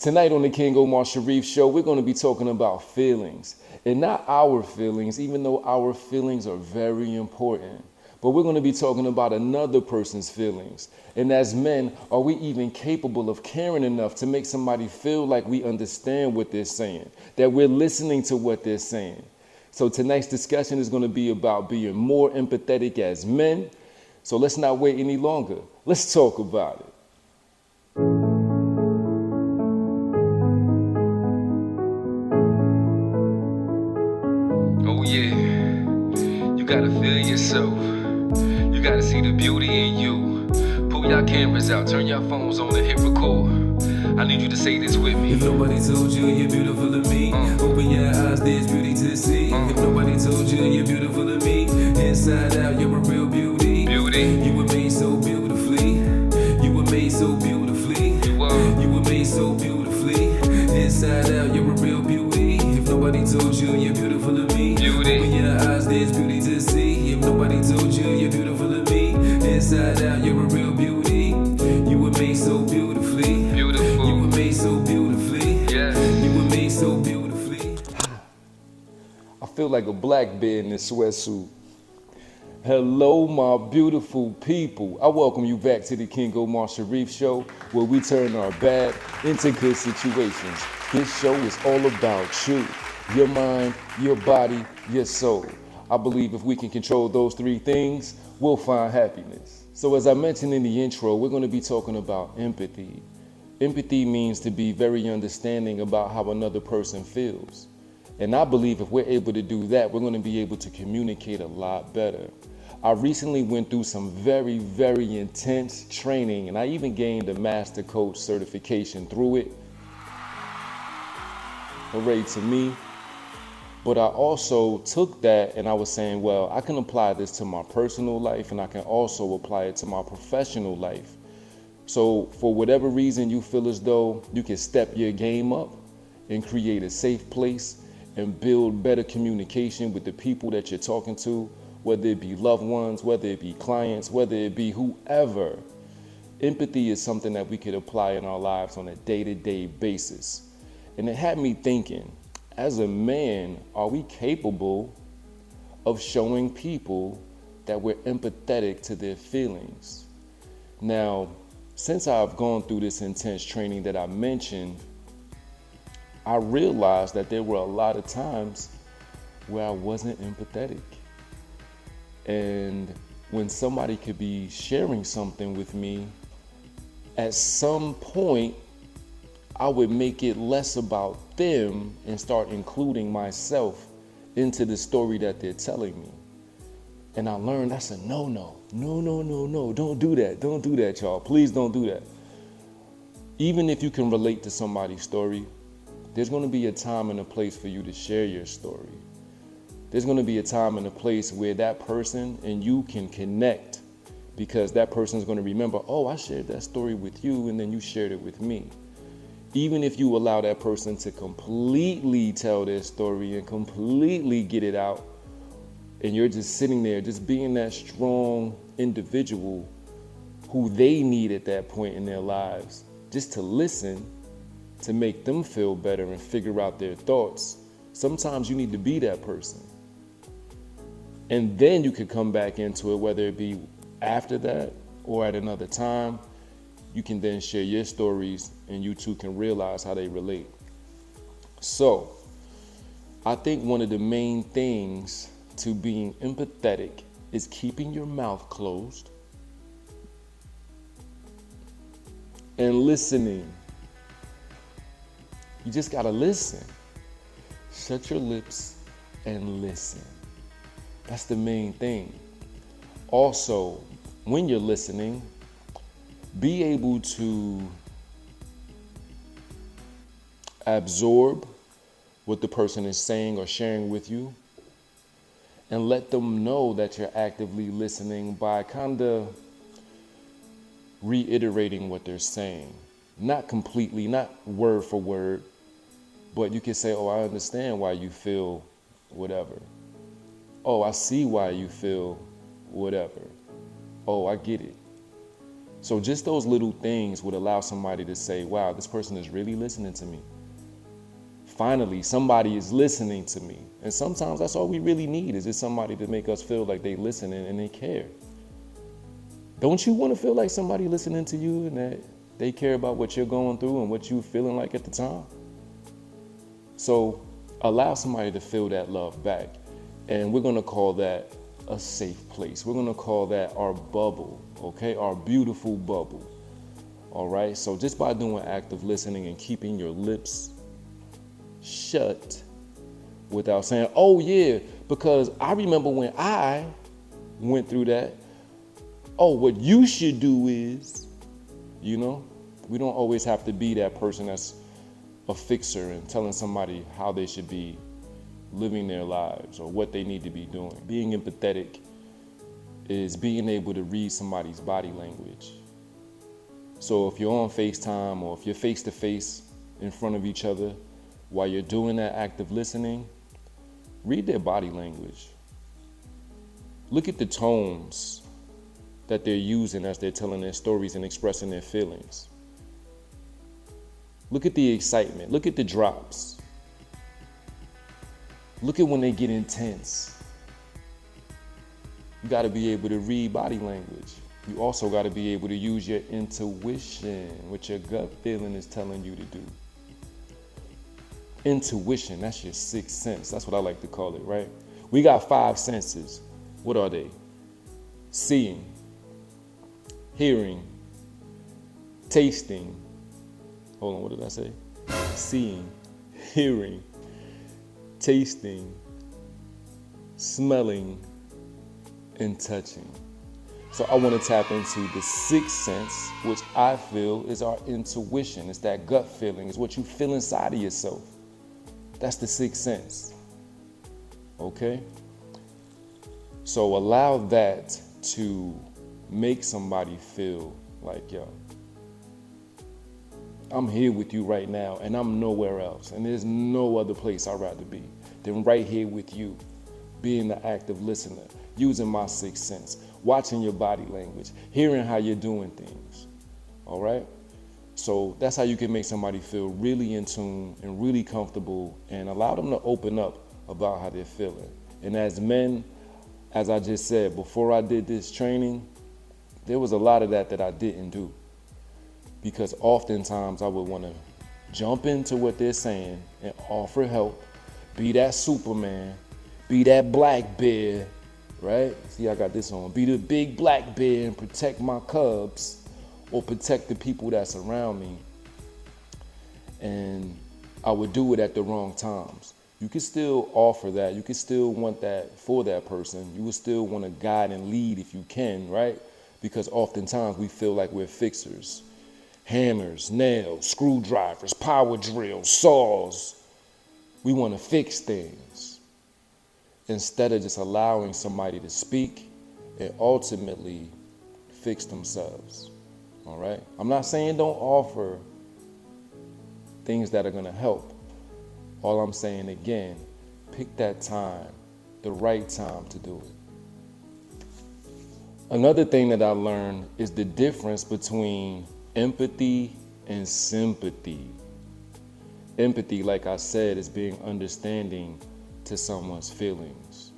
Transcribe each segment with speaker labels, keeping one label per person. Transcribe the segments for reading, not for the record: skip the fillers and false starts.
Speaker 1: Tonight on the King Omar Sharif show, we're going to be talking about feelings. And not our feelings, even though our feelings are very important. But we're going to be talking about another person's feelings. And as men, are we even capable of caring enough to make somebody feel like we understand what they're saying, that we're listening to what they're saying? So tonight's discussion is going to be about being more empathetic as men. So let's not wait any longer. Let's talk about it.
Speaker 2: Oh yeah, you gotta feel yourself. You gotta see the beauty in you. Pull your cameras out, turn your phones on and hit record. I need you to say this with me.
Speaker 3: If nobody told you you're beautiful to me, open your eyes, there's beauty to see. If nobody told you you're beautiful to me, inside out you're a real beauty. You were made so beautifully. You were made so beautifully. You were made so beautifully. Inside out you're a real beauty. If nobody told you you're beautiful to me, open your eyes, there's beauty to see. If nobody told you you're beautiful to me, inside out you're a real beauty. You were made so beautifully. You were made so beautifully. You were made so beautifully.
Speaker 1: I feel like a black bear in this sweatsuit. Hello, my beautiful people. I welcome you back to the King Omar Sharif show, where we turn our bad into good situations. This show is all about you, your mind, your body, your soul. I believe if we can control those three things, we'll find happiness. So as I mentioned in the intro, we're going to be talking about empathy. Empathy means to be very understanding about how another person feels. And I believe if we're able to do that, we're going to be able to communicate a lot better. I recently went through some very, very intense training, and I even gained a master coach certification through it. Hooray to me. But I also took that and I was saying, well, I can apply this to my personal life and I can also apply it to my professional life. So for whatever reason you feel as though you can step your game up and create a safe place and build better communication with the people that you're talking to, whether it be loved ones, whether it be clients, whether it be whoever. Empathy is something that we could apply in our lives on a day-to-day basis. And it had me thinking, as a man, are we capable of showing people that we're empathetic to their feelings? Now, since I've gone through this intense training that I mentioned, I realized that there were a lot of times where I wasn't empathetic. And when somebody could be sharing something with me, at some point, I would make it less about them and start including myself into the story that they're telling me. And I learned that's a no. Don't do that. Don't do that, y'all. Please don't do that. Even if you can relate to somebody's story, there's going to be a time and a place for you to share your story. There's going to be a time and a place where that person and you can connect, because that person is going to remember, oh, I shared that story with you and then you shared it with me. Even if you allow that person to completely tell their story and completely get it out, and you're just sitting there, just being that strong individual who they need at that point in their lives, just to listen, to make them feel better and figure out their thoughts. Sometimes you need to be that person. And then you could come back into it, whether it be after that or at another time. You can then share your stories and you two can realize how they relate. So I think one of the main things to being empathetic is keeping your mouth closed and listening. You just gotta listen. Shut your lips and listen. That's the main thing. Also, when you're listening, be able to absorb what the person is saying or sharing with you, and let them know that you're actively listening by kind of reiterating what they're saying. Not completely, not word for word, but you can say, oh, I understand why you feel whatever. Oh, I see why you feel whatever. Oh, I get it. So just those little things would allow somebody to say, wow, this person is really listening to me. Finally, somebody is listening to me. And sometimes that's all we really need, is just somebody to make us feel like they listening and they care. Don't you want to feel like somebody listening to you and that they care about what you're going through and what you're feeling like at the time? So allow somebody to feel that love back. And we're going to call that a safe place. We're going to call that our bubble, okay? Our beautiful bubble. All right? So just by doing active listening and keeping your lips shut without saying, oh yeah, because I remember when I went through that, oh, what you should do is, we don't always have to be that person that's a fixer and telling somebody how they should be living their lives or what they need to be doing. Being empathetic is being able to read somebody's body language. So if you're on FaceTime or if you're face to face in front of each other, while you're doing that active listening, read their body language. Look at the tones that they're using as they're telling their stories and expressing their feelings. Look at the excitement. Look at the drops. Look at when they get intense. You got to be able to read body language. You also got to be able to use your intuition, what your gut feeling is telling you to do. Intuition, that's your sixth sense. That's what I like to call it, right? We got 5 senses. What are they? Seeing, hearing, tasting. Hold on, what did I say? Seeing, hearing, tasting, smelling, and touching. So I want to tap into the 6th sense, which I feel is our intuition. It's that gut feeling. It's what you feel inside of yourself. That's the 6th sense. Okay? So allow that to make somebody feel like, yo, I'm here with you right now and I'm nowhere else. And there's no other place I'd rather be than right here with you, being the active listener, using my 6th sense, watching your body language, hearing how you're doing things. All right? So that's how you can make somebody feel really in tune and really comfortable and allow them to open up about how they're feeling. And as men, as I just said, before I did this training, there was a lot of that I didn't do. Because oftentimes I would want to jump into what they're saying and offer help, be that Superman, be that black bear, right? See, I got this on. Be the big black bear and protect my cubs or protect the people that's around me. And I would do it at the wrong times. You can still offer that. You can still want that for that person. You would still want to guide and lead if you can, right? Because oftentimes we feel like we're fixers. Hammers, nails, screwdrivers, power drills, saws. We want to fix things instead of just allowing somebody to speak and ultimately fix themselves. All right? I'm not saying don't offer things that are going to help. All I'm saying, again, pick that time, the right time to do it. Another thing that I learned is the difference between empathy and sympathy. Empathy, like I said, is being understanding to someone's feelings,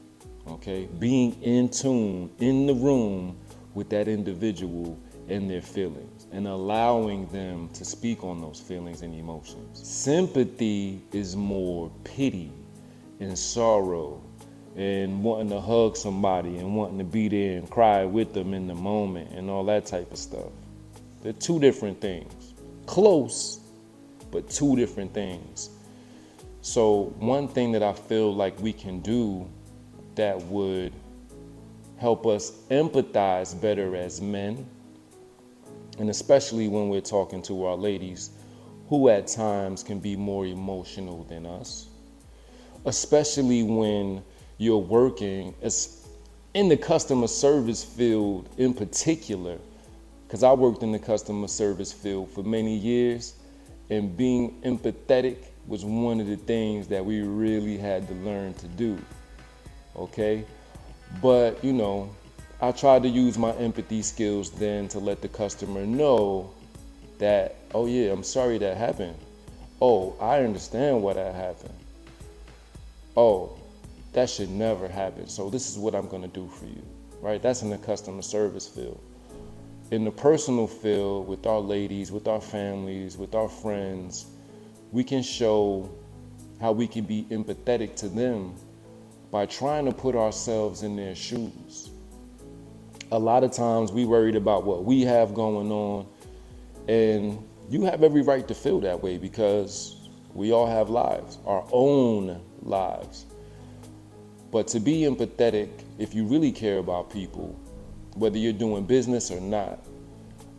Speaker 1: okay? Being in tune, in the room with that individual and their feelings and allowing them to speak on those feelings and emotions. Sympathy is more pity and sorrow and wanting to hug somebody and wanting to be there and cry with them in the moment and all that type of stuff. They're 2 different things. Close, but 2 different things. So one thing that I feel like we can do that would help us empathize better as men, and especially when we're talking to our ladies who at times can be more emotional than us, especially when you're working as in the customer service field in particular, because I worked in the customer service field for many years, and being empathetic was one of the things that we really had to learn to do, okay? But, I tried to use my empathy skills then to let the customer know that, oh yeah, I'm sorry that happened. Oh, I understand why that happened. Oh, that should never happen. So this is what I'm gonna do for you, right? That's in the customer service field. In the personal field, with our ladies, with our families, with our friends, we can show how we can be empathetic to them by trying to put ourselves in their shoes. A lot of times we worried about what we have going on, and you have every right to feel that way because we all have lives, our own lives. But to be empathetic, if you really care about people, whether you're doing business or not,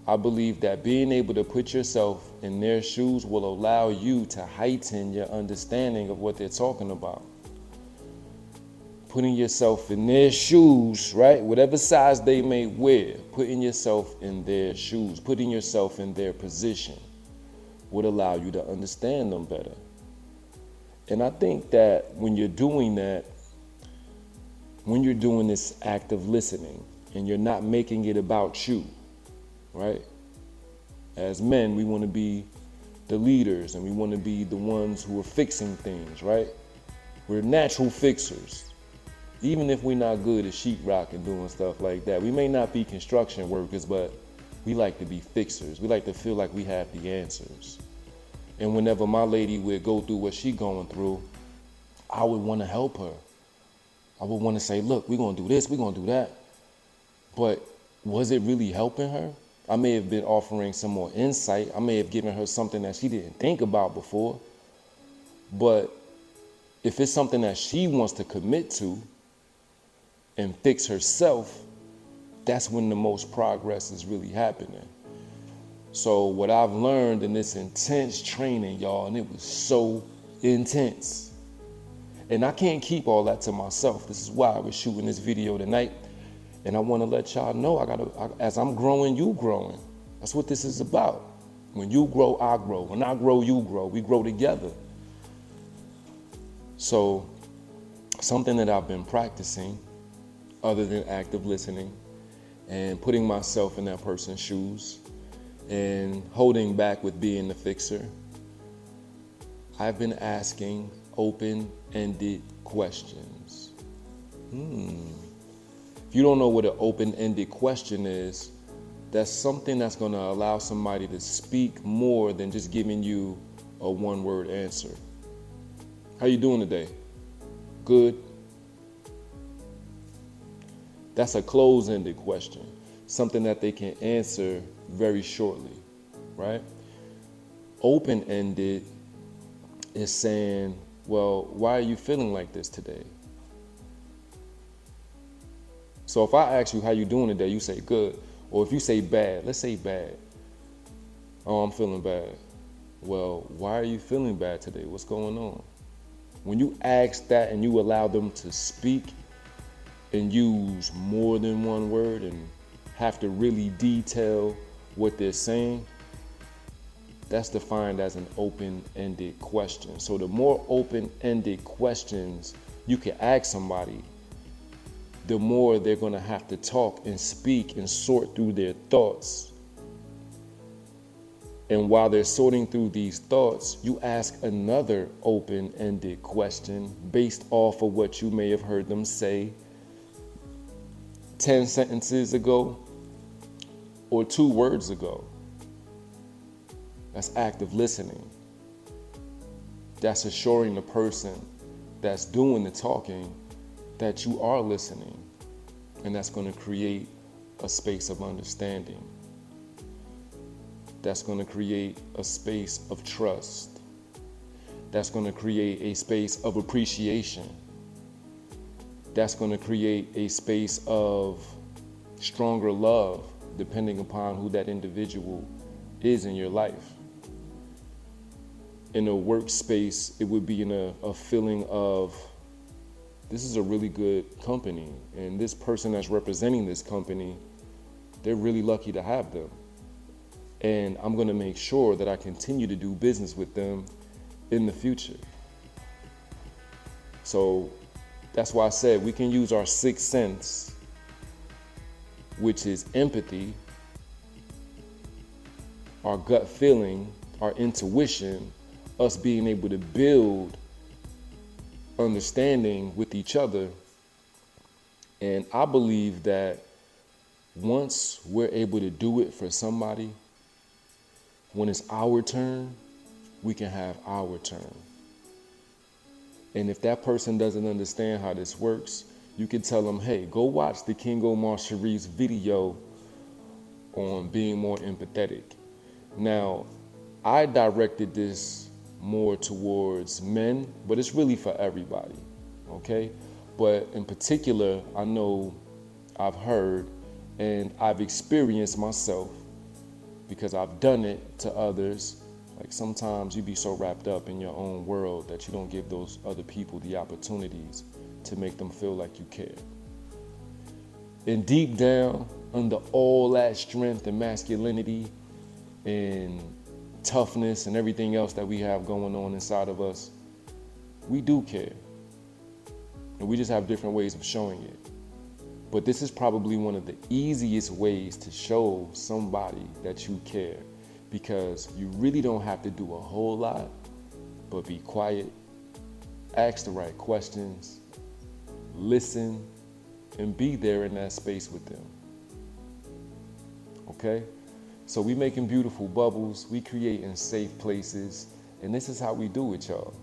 Speaker 1: I believe that being able to put yourself in their shoes will allow you to heighten your understanding of what they're talking about. Putting yourself in their shoes, right? Whatever size they may wear, putting yourself in their shoes, putting yourself in their position would allow you to understand them better. And I think that when you're doing that, when you're doing this act of listening and you're not making it about you, right? As men, we want to be the leaders and we want to be the ones who are fixing things, right? We're natural fixers. Even if we're not good at sheetrock and doing stuff like that, we may not be construction workers, but we like to be fixers. We like to feel like we have the answers. And whenever my lady would go through what she's going through, I would want to help her. I would want to say, look, we're going to do this, we're going to do that. But was it really helping her? I may have been offering some more insight. I may have given her something that she didn't think about before. But if it's something that she wants to commit to and fix herself, that's when the most progress is really happening. So what I've learned in this intense training, y'all, and it was so intense. And I can't keep all that to myself. This is why I was shooting this video tonight. And I want to let y'all know, as I'm growing, you growing. That's what this is about. When you grow, I grow. When I grow, you grow. We grow together. So something that I've been practicing, other than active listening and putting myself in that person's shoes and holding back with being the fixer, I've been asking open-ended questions. If you don't know what an open-ended question is, that's something that's going to allow somebody to speak more than just giving you a one-word answer. How you doing today? Good. That's a closed-ended question, something that they can answer very shortly, right? Open-ended is saying, well, why are you feeling like this today? So if I ask you how you doing today, you say good. Or if you say bad, let's say bad. Oh, I'm feeling bad. Well, why are you feeling bad today? What's going on? When you ask that and you allow them to speak and use more than one word and have to really detail what they're saying, that's defined as an open-ended question. So the more open-ended questions you can ask somebody, the more they're going to have to talk and speak and sort through their thoughts. And while they're sorting through these thoughts, you ask another open-ended question based off of what you may have heard them say 10 sentences ago or 2 words ago. That's active listening. That's assuring the person that's doing the talking that you are listening, and that's going to create a space of understanding. That's going to create a space of trust. That's going to create a space of appreciation. That's going to create a space of stronger love, depending upon who that individual is in your life. In a workspace, it would be in a feeling of, this is a really good company, and this person that's representing this company, they're really lucky to have them. And I'm gonna make sure that I continue to do business with them in the future. So that's why I said we can use our 6th sense which is empathy, our gut feeling, our intuition, us being able to build understanding with each other. And I believe that once we're able to do it for somebody, when it's our turn, we can have our turn. And if that person doesn't understand how this works, you can tell them, hey, go watch the King Omar Sharif's video on being more empathetic. Now, I directed this more towards men, but it's really for everybody, okay? But in particular, I know I've heard and I've experienced myself, because I've done it to others. Like sometimes you be so wrapped up in your own world that you don't give those other people the opportunities to make them feel like you care. And deep down, under all that strength and masculinity and toughness and everything else that we have going on inside of us, we do care. And we just have different ways of showing it. But this is probably one of the easiest ways to show somebody that you care, because you really don't have to do a whole lot, but be quiet, ask the right questions, listen, and be there in that space with them. Okay? So we making beautiful bubbles, we creating safe places, and this is how we do it, y'all.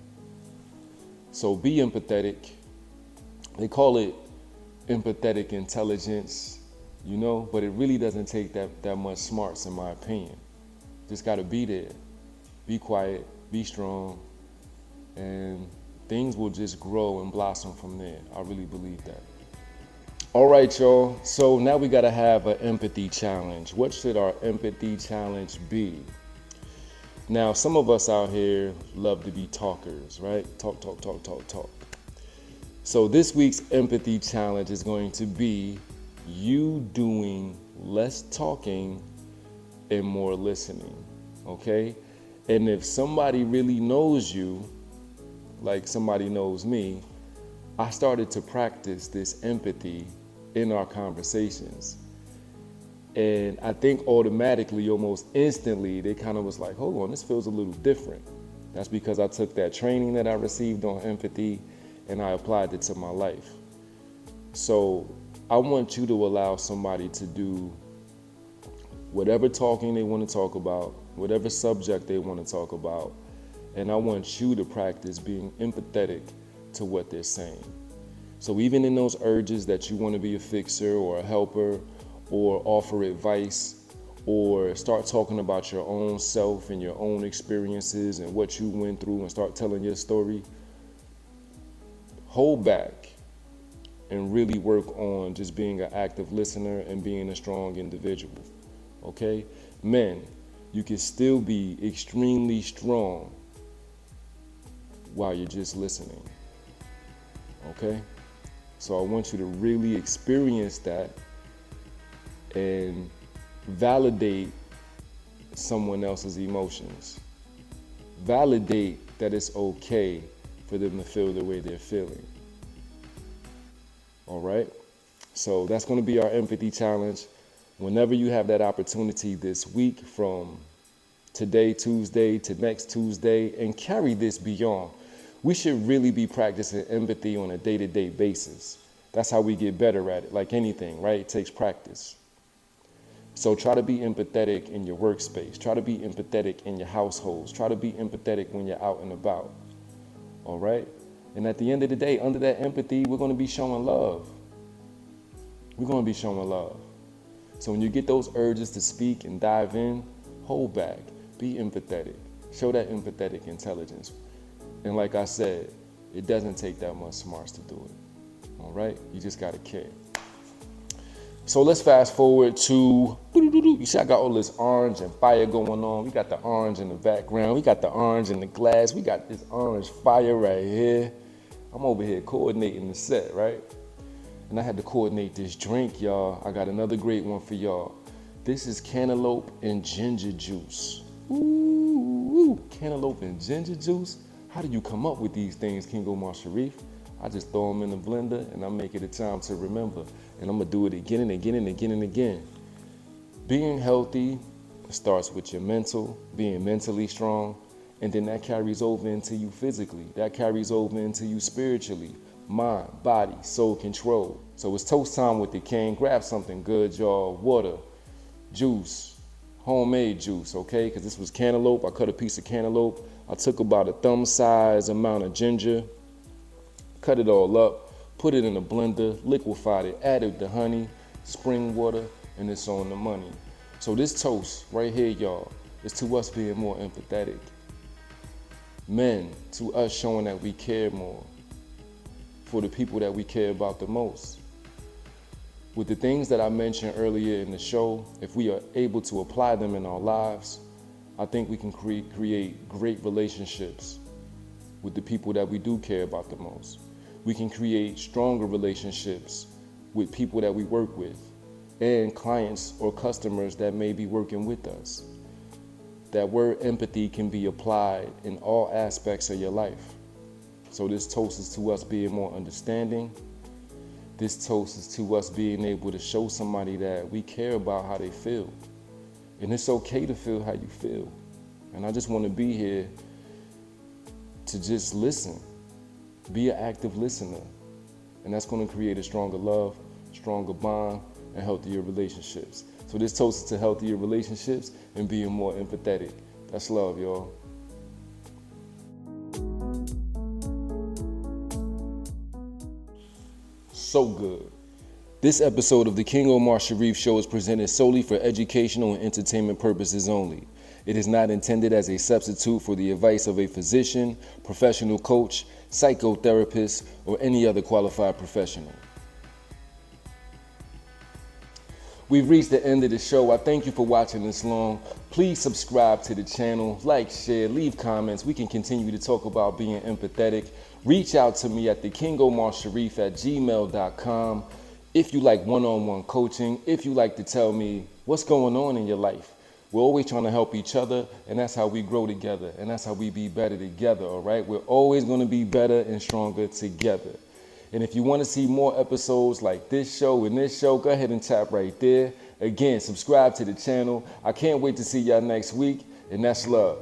Speaker 1: So be empathetic. They call it empathetic intelligence, you know, but it really doesn't take that much smarts, in my opinion. Just gotta be there, be quiet, be strong, and things will just grow and blossom from there. I really believe that. All right, y'all, so now we gotta have an empathy challenge. What should our empathy challenge be? Now, some of us out here love to be talkers, right? Talk. So this week's empathy challenge is going to be you doing less talking and more listening, okay? And if somebody really knows you, like somebody knows me, I started to practice this empathy in our conversations. And I think automatically, almost instantly, they kind of was like, hold on, this feels a little different. That's because I took that training that I received on empathy and I applied it to my life. So I want you to allow somebody to do whatever talking they want to talk about, whatever subject they want to talk about, and I want you to practice being empathetic to what they're saying. So even in those urges that you want to be a fixer or a helper or offer advice or start talking about your own self and your own experiences and what you went through and start telling your story, hold back and really work on just being an active listener and being a strong individual, okay? Men, you can still be extremely strong while you're just listening, okay? So I want you to really experience that and validate someone else's emotions. Validate that it's okay for them to feel the way they're feeling. All right? So that's going to be our empathy challenge. Whenever you have that opportunity this week, from today, Tuesday, to next Tuesday, and carry this beyond. We should really be practicing empathy on a day-to-day basis. That's how we get better at it. Like anything, right? It takes practice. So try to be empathetic in your workspace. Try to be empathetic in your households. Try to be empathetic when you're out and about. All right? And at the end of the day, under that empathy, we're going to be showing love. We're going to be showing love. So when you get those urges to speak and dive in, hold back. Be empathetic. Show that empathetic intelligence. And like I said, it doesn't take that much smarts to do it. All right? You just got to care. So let's fast forward to, you see I got all this orange and fire going on. We got the orange in the background. We got the orange in the glass. We got this orange fire right here. I'm over here coordinating the set, right? And I had to coordinate this drink, y'all. I got another great one for y'all. This is cantaloupe and ginger juice. Ooh, cantaloupe and ginger juice. How do you come up with these things, King Omar Sharif? I just throw them in the blender and I make it a time to remember. And I'm gonna do it again and again and again and again. Being healthy starts with your mental, being mentally strong, and then that carries over into you physically. That carries over into you spiritually. Mind, body, soul control. So it's toast time with the king. Grab something good, y'all. Water, juice, homemade juice, okay? Because this was cantaloupe. I cut a piece of cantaloupe. I took about a thumb-size amount of ginger, cut it all up, put it in a blender, liquefied it, added the honey, spring water, and it's on the money. So this toast right here, y'all, is to us being more empathetic. Men, to us showing that we care more for the people that we care about the most. With the things that I mentioned earlier in the show, if we are able to apply them in our lives, I think we can create great relationships with the people that we do care about the most. We can create stronger relationships with people that we work with and clients or customers that may be working with us. That word empathy can be applied in all aspects of your life. So this toast is to us being more understanding. This toast is to us being able to show somebody that we care about how they feel. And it's okay to feel how you feel. And I just want to be here to just listen. Be an active listener. And that's going to create a stronger love, stronger bond, and healthier relationships. So this toast is to healthier relationships and being more empathetic. That's love, y'all. So good. This episode of the King Omar Sharif Show is presented solely for educational and entertainment purposes only. It is not intended as a substitute for the advice of a physician, professional coach, psychotherapist, or any other qualified professional. We've reached the end of the show. I thank you for watching this long. Please subscribe to the channel, like, share, leave comments. We can continue to talk about being empathetic. Reach out to me at thekingomarsharif@gmail.com. If you like one-on-one coaching, if you like to tell me what's going on in your life. We're always trying to help each other, and that's how we grow together, and that's how we be better together, all right? We're always going to be better and stronger together. And if you want to see more episodes like this show and this show, go ahead and tap right there. Again, subscribe to the channel. I can't wait to see y'all next week, and that's love.